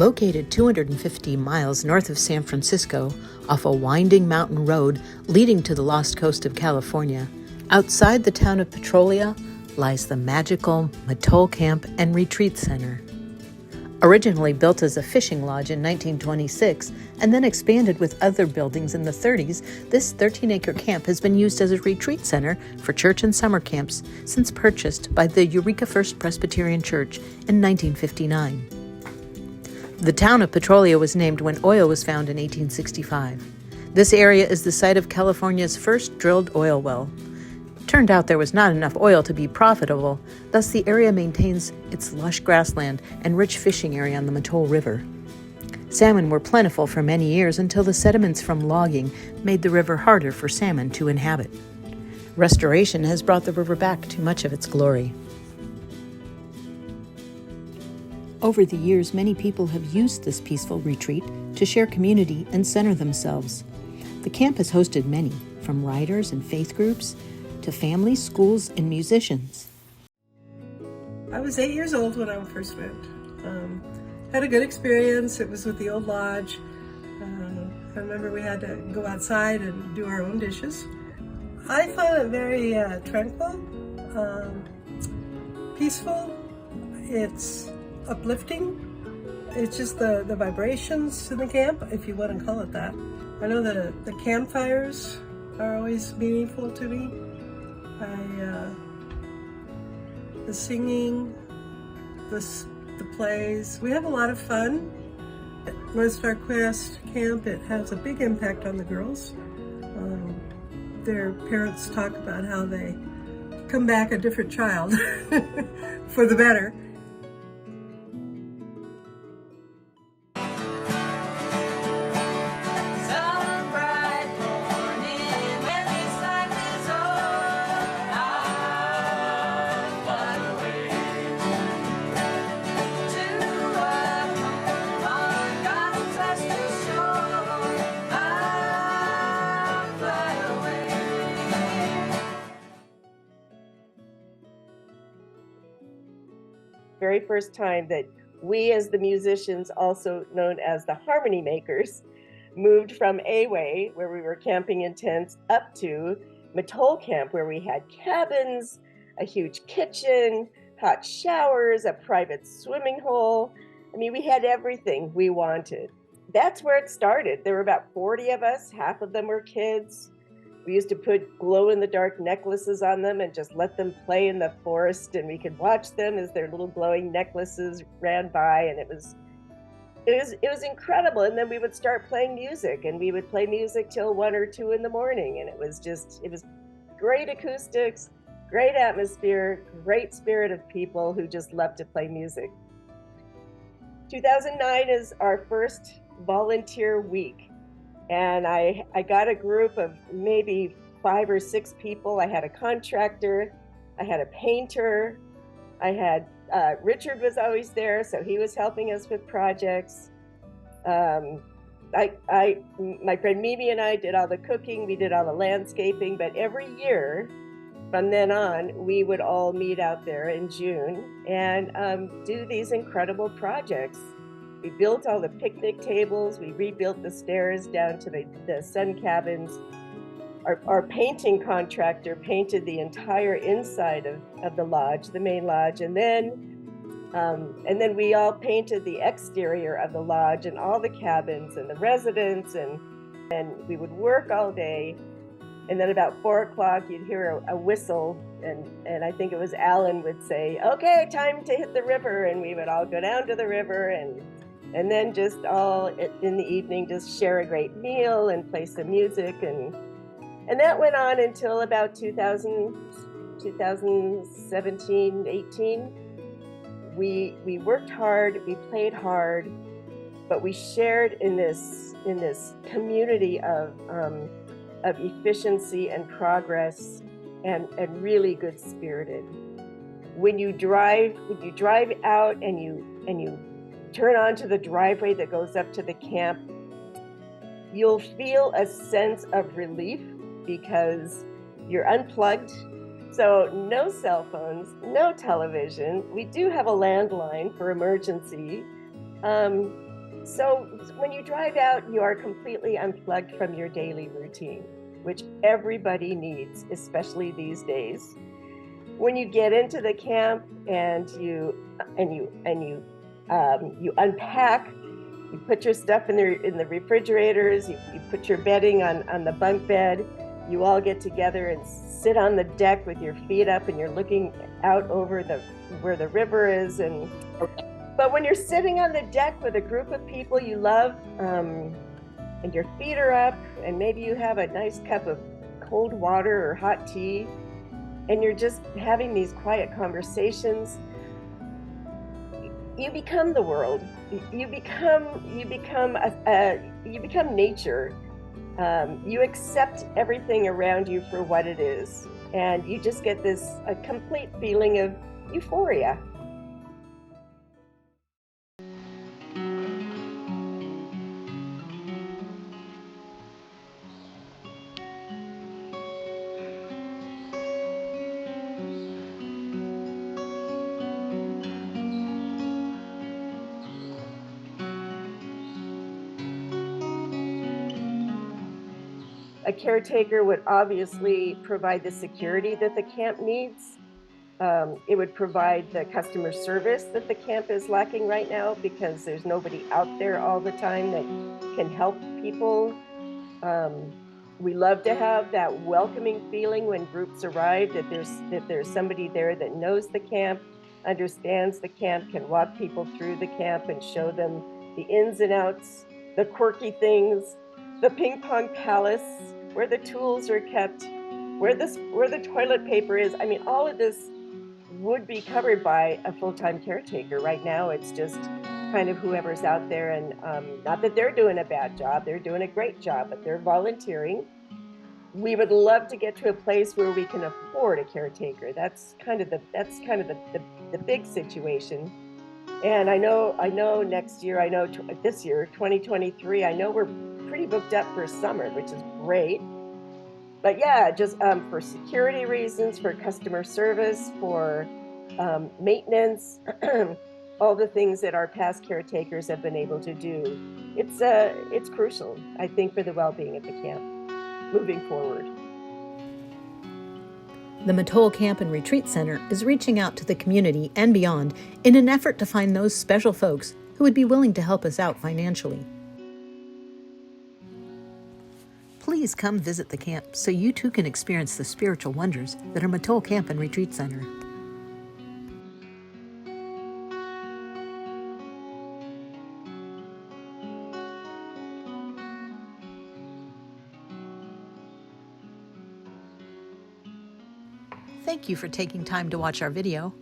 Located 250 miles north of San Francisco, off a winding mountain road leading to the lost coast of California, outside the town of Petrolia lies the magical Mattole Camp and Retreat Center. Originally built as a fishing lodge in 1926 and then expanded with other buildings in the 30s, this 13-acre camp has been used as a retreat center for church and summer camps since purchased by the Eureka First Presbyterian Church in 1959. The town of Petrolia was named when oil was found in 1865. This area is the site of California's first drilled oil well. It turned out there was not enough oil to be profitable, thus the area maintains its lush grassland and rich fishing area on the Mattole River. Salmon were plentiful for many years until the sediments from logging made the river harder for salmon to inhabit. Restoration has brought the river back to much of its glory. Over the years, many people have used this peaceful retreat to share community and center themselves. The camp has hosted many, from riders and faith groups to families, schools, and musicians. I was 8 years old when I first went. Had a good experience. It was with the old lodge. I remember we had to go outside and do our own dishes. I found it very tranquil, peaceful. It's uplifting. It's just the vibrations in the camp, if you want to call it that. I know that the campfires are always meaningful to me. The singing, the plays. We have a lot of fun. At North Star Quest Camp, it has a big impact on the girls. Their parents talk about how they come back a different child for the better. Very first time that we, as the musicians, also known as the harmony makers, moved from A-Way, where we were camping in tents, up to Mattole Camp, where we had cabins, a huge kitchen, hot showers, a private swimming hole. I mean, we had everything we wanted. That's where it started. There were about 40 of us, half of them were kids. We used to put glow-in-the-dark necklaces on them and just let them play in the forest, and we could watch them as their little glowing necklaces ran by, and it was incredible. And then we would start playing music, and we would play music till 1 or 2 in the morning, and it was great acoustics, great atmosphere, great spirit of people who just loved to play music. 2009 is our first volunteer week. And I got a group of maybe 5 or 6 people. I had a contractor, I had a painter, I had, Richard was always there, so he was helping us with projects. My friend Mimi and I did all the cooking, we did all the landscaping, but every year from then on, we would all meet out there in June and do these incredible projects. We built all the picnic tables, we rebuilt the stairs down to the sun cabins. Our painting contractor painted the entire inside of the lodge, the main lodge, and then we all painted the exterior of the lodge and all the cabins and the residents, and we would work all day. And then about 4 o'clock, you'd hear a whistle, and I think it was Alan would say, "Okay, time to hit the river," and we would all go down to the river and then just all in the evening just share a great meal and play some music, and that went on until about 2017, 18. We worked hard, we played hard, but we shared in this community of efficiency and progress and really good spirited. When you drive out and you turn onto the driveway that goes up to the camp, you'll feel a sense of relief because you're unplugged. So no cell phones, no television. We do have a landline for emergency. So when you drive out, you are completely unplugged from your daily routine, which everybody needs, especially these days. When you get into the camp and you unpack, you put your stuff in the refrigerators, you put your bedding on the bunk bed, you all get together and sit on the deck with your feet up and you're looking out over where the river is. But when you're sitting on the deck with a group of people you love, and your feet are up and maybe you have a nice cup of cold water or hot tea, and you're just having these quiet conversations, you become the world. You become nature. You accept everything around you for what it is, and you just get a complete feeling of euphoria. A caretaker would obviously provide the security that the camp needs. It would provide the customer service that the camp is lacking right now because there's nobody out there all the time that can help people. Um, we love to have that welcoming feeling when groups arrive, that there's somebody there that knows the camp, understands the camp, can walk people through the camp and show them the ins and outs, the quirky things, the ping pong palace, where the tools are kept, where the toilet paper is. I mean, all of this would be covered by a full-time caretaker. Right now, it's just kind of whoever's out there, and not that they're doing a bad job, they're doing a great job, but they're volunteering. We would love to get to a place where we can afford a caretaker. That's kind of the big situation. And I know next year, this year, 2023, I know we're pretty booked up for summer, which is great. But yeah, just for security reasons, for customer service, for maintenance, all the things that our past caretakers have been able to do. It's crucial, I think, for the well-being of the camp moving forward. The Mattole Camp and Retreat Center is reaching out to the community and beyond in an effort to find those special folks who would be willing to help us out financially. Please come visit the camp so you too can experience the spiritual wonders that are Mattole Camp and Retreat Center. Thank you for taking time to watch our video.